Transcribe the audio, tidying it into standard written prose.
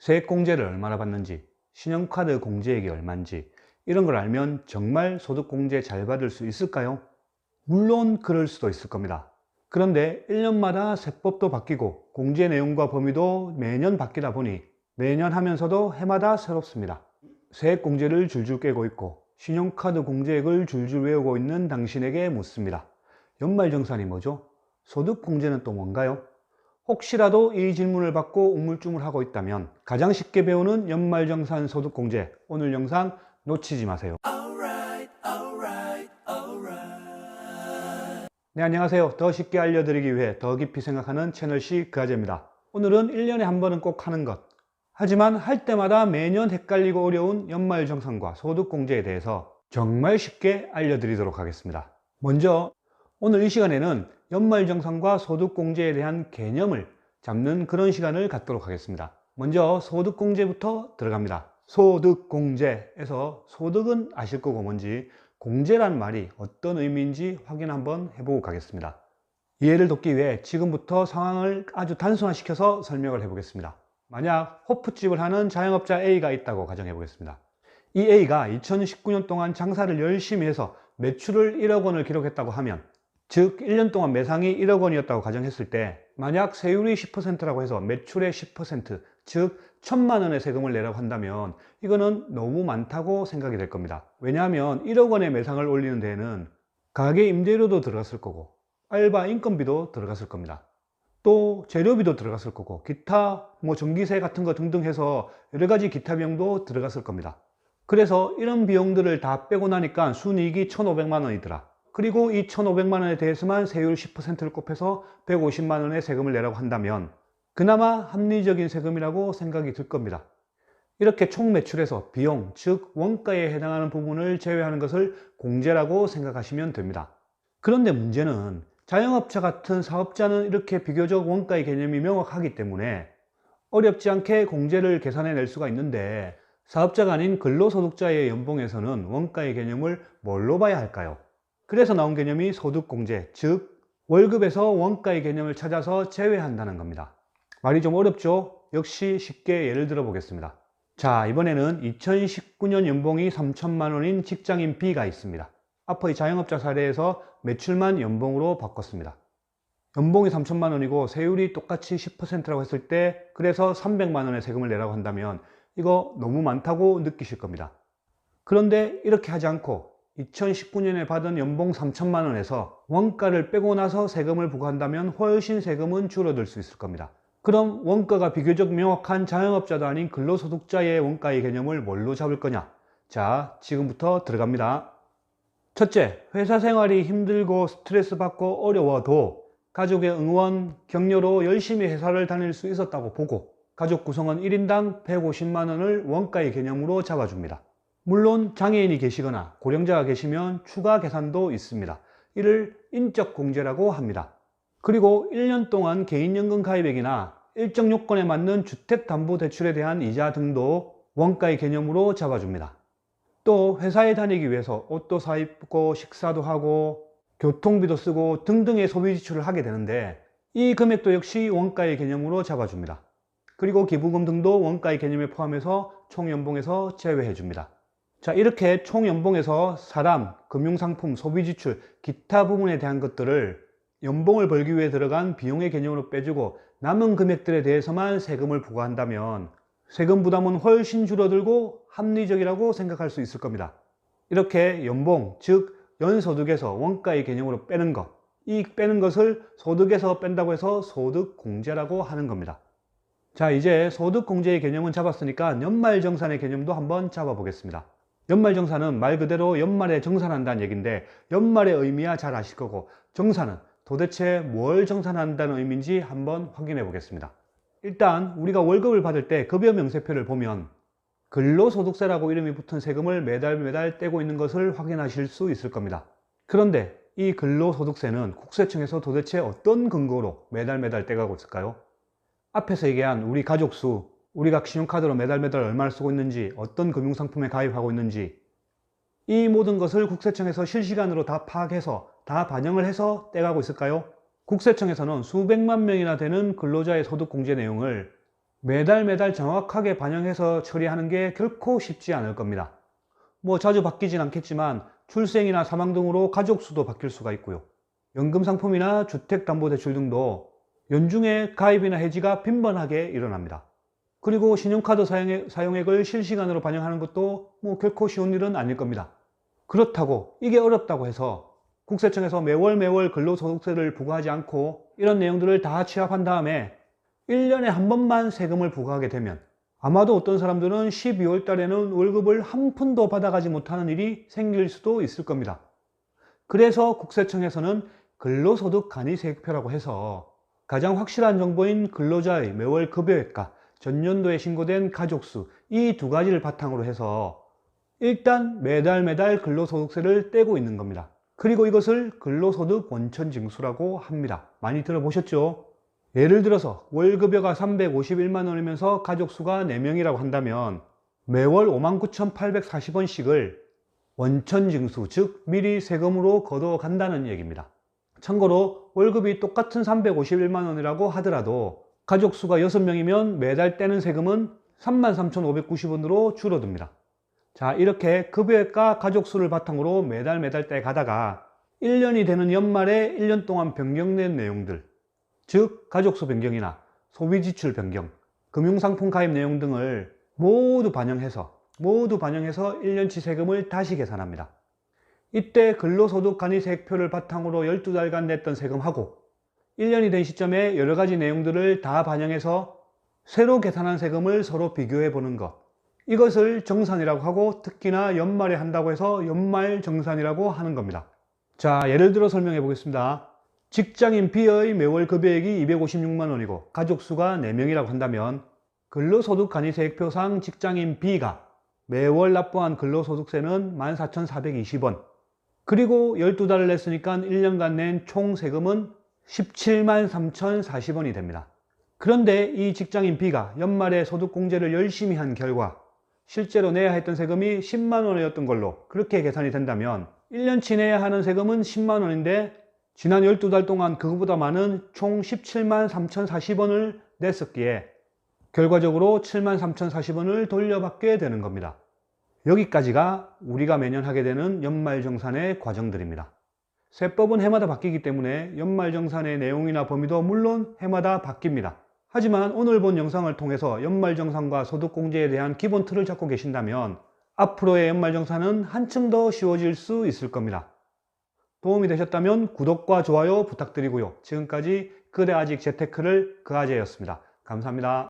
세액공제를 얼마나 받는지, 신용카드 공제액이 얼마인지 이런 걸 알면 정말 소득공제 잘 받을 수 있을까요? 물론 그럴 수도 있을 겁니다. 그런데 1년마다 세법도 바뀌고 공제 내용과 범위도 매년 바뀌다 보니 매년 하면서도 해마다 새롭습니다. 세액공제를 줄줄 깨고 있고 신용카드 공제액을 줄줄 외우고 있는 당신에게 묻습니다. 연말정산이 뭐죠? 소득공제는 또 뭔가요? 혹시라도 이 질문을 받고 우물쭈물하고 있다면 가장 쉽게 배우는 연말정산 소득공제, 오늘 영상 놓치지 마세요. 네, 안녕하세요. 더 쉽게 알려드리기 위해 더 깊이 생각하는 채널 C 그아재입니다. 오늘은 1년에 한 번은 꼭 하는 것, 하지만 할 때마다 매년 헷갈리고 어려운 연말정산과 소득공제에 대해서 정말 쉽게 알려드리도록 하겠습니다. 먼저 오늘 이 시간에는 연말정산과 소득공제에 대한 개념을 잡는 그런 시간을 갖도록 하겠습니다. 먼저 소득공제부터 들어갑니다. 소득공제에서 소득은 아실 거고 뭔지, 공제란 말이 어떤 의미인지 확인 한번 해보고 가겠습니다. 이해를 돕기 위해 지금부터 상황을 아주 단순화시켜서 설명을 해보겠습니다. 만약 호프집을 하는 자영업자 A가 있다고 가정해 보겠습니다. 이 A가 2019년 동안 장사를 열심히 해서 매출을 1억 원을 기록했다고 하면, 즉 1년 동안 매상이 1억 원이었다고 가정했을 때 만약 세율이 10%라고 해서 매출의 10%, 즉 1,000만 원의 세금을 내라고 한다면 이거는 너무 많다고 생각이 될 겁니다. 왜냐하면 1억 원의 매상을 올리는 데에는 가게 임대료도 들어갔을 거고 알바 인건비도 들어갔을 겁니다. 또 재료비도 들어갔을 거고 기타 전기세 같은 거 등등 해서 여러 가지 기타 비용도 들어갔을 겁니다. 그래서 이런 비용들을 다 빼고 나니까 순이익이 1,500만 원이더라. 그리고 이 1,500만 원에 대해서만 세율 10%를 곱해서 150만 원의 세금을 내라고 한다면 그나마 합리적인 세금이라고 생각이 들 겁니다. 이렇게 총 매출에서 비용, 즉 원가에 해당하는 부분을 제외하는 것을 공제라고 생각하시면 됩니다. 그런데 문제는 자영업자 같은 사업자는 이렇게 비교적 원가의 개념이 명확하기 때문에 어렵지 않게 공제를 계산해 낼 수가 있는데, 사업자가 아닌 근로소득자의 연봉에서는 원가의 개념을 뭘로 봐야 할까요? 그래서 나온 개념이 소득공제, 즉 월급에서 원가의 개념을 찾아서 제외한다는 겁니다. 말이 좀 어렵죠? 역시 쉽게 예를 들어 보겠습니다. 자, 이번에는 2019년 연봉이 3,000만 원인 직장인 B가 있습니다. 앞의 자영업자 사례에서 매출만 연봉으로 바꿨습니다. 연봉이 3,000만 원이고 세율이 똑같이 10%라고 했을 때, 그래서 300만 원의 세금을 내라고 한다면 이거 너무 많다고 느끼실 겁니다. 그런데 이렇게 하지 않고 2019년에 받은 연봉 3,000만 원에서 원가를 빼고 나서 세금을 부과한다면 훨씬 세금은 줄어들 수 있을 겁니다. 그럼 원가가 비교적 명확한 자영업자도 아닌 근로소득자의 원가의 개념을 뭘로 잡을 거냐? 자, 지금부터 들어갑니다. 첫째, 회사 생활이 힘들고 스트레스 받고 어려워도 가족의 응원, 격려로 열심히 회사를 다닐 수 있었다고 보고 가족 구성원 1인당 150만 원을 원가의 개념으로 잡아줍니다. 물론 장애인이 계시거나 고령자가 계시면 추가 계산도 있습니다. 이를 인적공제라고 합니다. 그리고 1년 동안 개인연금 가입액이나 일정 요건에 맞는 주택담보대출에 대한 이자 등도 원가의 개념으로 잡아줍니다. 또 회사에 다니기 위해서 옷도 사 입고 식사도 하고 교통비도 쓰고 등등의 소비 지출을 하게 되는데 이 금액도 역시 원가의 개념으로 잡아줍니다. 그리고 기부금 등도 원가의 개념에 포함해서 총 연봉에서 제외해 줍니다. 자, 이렇게 총 연봉에서 사람, 금융상품, 소비지출, 기타 부분에 대한 것들을 연봉을 벌기 위해 들어간 비용의 개념으로 빼주고 남은 금액들에 대해서만 세금을 부과한다면 세금 부담은 훨씬 줄어들고 합리적이라고 생각할 수 있을 겁니다. 이렇게 연봉, 즉 연소득에서 원가의 개념으로 빼는 것, 이 빼는 것을 소득에서 뺀다고 해서 소득공제라고 하는 겁니다. 자, 이제 소득공제의 개념은 잡았으니까 연말정산의 개념도 한번 잡아보겠습니다. 연말정산은 말 그대로 연말에 정산한다는 얘기인데, 연말의 의미야 잘 아실 거고 정산은 도대체 뭘 정산한다는 의미인지 한번 확인해 보겠습니다. 일단 우리가 월급을 받을 때 급여 명세표를 보면 근로소득세라고 이름이 붙은 세금을 매달 떼고 있는 것을 확인하실 수 있을 겁니다. 그런데 이 근로소득세는 국세청에서 도대체 어떤 근거로 매달 떼가고 있을까요? 앞에서 얘기한 우리 가족 수, 우리가 신용카드로 매달 얼마를 쓰고 있는지, 어떤 금융상품에 가입하고 있는지, 이 모든 것을 국세청에서 실시간으로 다 파악해서 다 반영을 해서 떼가고 있을까요? 국세청에서는 수백만 명이나 되는 근로자의 소득공제 내용을 매달 정확하게 반영해서 처리하는 게 결코 쉽지 않을 겁니다. 자주 바뀌진 않겠지만 출생이나 사망 등으로 가족 수도 바뀔 수가 있고요. 연금 상품이나 주택담보대출 등도 연중에 가입이나 해지가 빈번하게 일어납니다. 그리고 신용카드 사용액을 실시간으로 반영하는 것도 결코 쉬운 일은 아닐 겁니다. 그렇다고 이게 어렵다고 해서 국세청에서 매월 근로소득세를 부과하지 않고 이런 내용들을 다 취합한 다음에 1년에 한 번만 세금을 부과하게 되면 아마도 어떤 사람들은 12월 달에는 월급을 한 푼도 받아가지 못하는 일이 생길 수도 있을 겁니다. 그래서 국세청에서는 근로소득 간이세액표라고 해서 가장 확실한 정보인 근로자의 매월 급여액과 전년도에 신고된 가족수, 이 두 가지를 바탕으로 해서 일단 매달 근로소득세를 떼고 있는 겁니다. 그리고 이것을 근로소득 원천징수라고 합니다. 많이 들어보셨죠? 예를 들어서 월급여가 351만 원이면서 가족수가 4명이라고 한다면 매월 59,840원씩을 원천징수, 즉 미리 세금으로 걷어간다는 얘기입니다. 참고로 월급이 똑같은 351만 원이라고 하더라도 가족수가 6명이면 매달 떼는 세금은 33,590원으로 줄어듭니다. 자, 이렇게 급여액과 가족수를 바탕으로 매달 떼가다가 1년이 되는 연말에 1년 동안 변경된 내용들, 즉 가족수 변경이나 소비지출 변경, 금융상품 가입 내용 등을 모두 반영해서 1년치 세금을 다시 계산합니다. 이때 근로소득 간이세액표를 바탕으로 12달간 냈던 세금하고 1년이 된 시점에 여러 가지 내용들을 다 반영해서 새로 계산한 세금을 서로 비교해 보는 것, 이것을 정산이라고 하고 특히나 연말에 한다고 해서 연말정산이라고 하는 겁니다. 자, 예를 들어 설명해 보겠습니다. 직장인 B의 매월 급여액이 256만 원이고 가족수가 4명이라고 한다면 근로소득 간이세액표상 직장인 B가 매월 납부한 근로소득세는 14,420원, 그리고 12달을 냈으니까 1년간 낸 총 세금은 17만 3,040원이 됩니다. 그런데 이 직장인 B가 연말에 소득공제를 열심히 한 결과 실제로 내야 했던 세금이 10만 원이었던 걸로 그렇게 계산이 된다면 1년치 내야 하는 세금은 10만 원인데 지난 12달 동안 그거보다 많은 총 17만 3,040원을 냈었기에 결과적으로 7만 3,040원을 돌려받게 되는 겁니다. 여기까지가 우리가 매년 하게 되는 연말정산의 과정들입니다. 세법은 해마다 바뀌기 때문에 연말정산의 내용이나 범위도 물론 해마다 바뀝니다. 하지만 오늘 본 영상을 통해서 연말정산과 소득공제에 대한 기본 틀을 잡고 계신다면 앞으로의 연말정산은 한층 더 쉬워질 수 있을 겁니다. 도움이 되셨다면 구독과 좋아요 부탁드리고요. 지금까지 그래 아직 재테크를 그 아재였습니다. 감사합니다.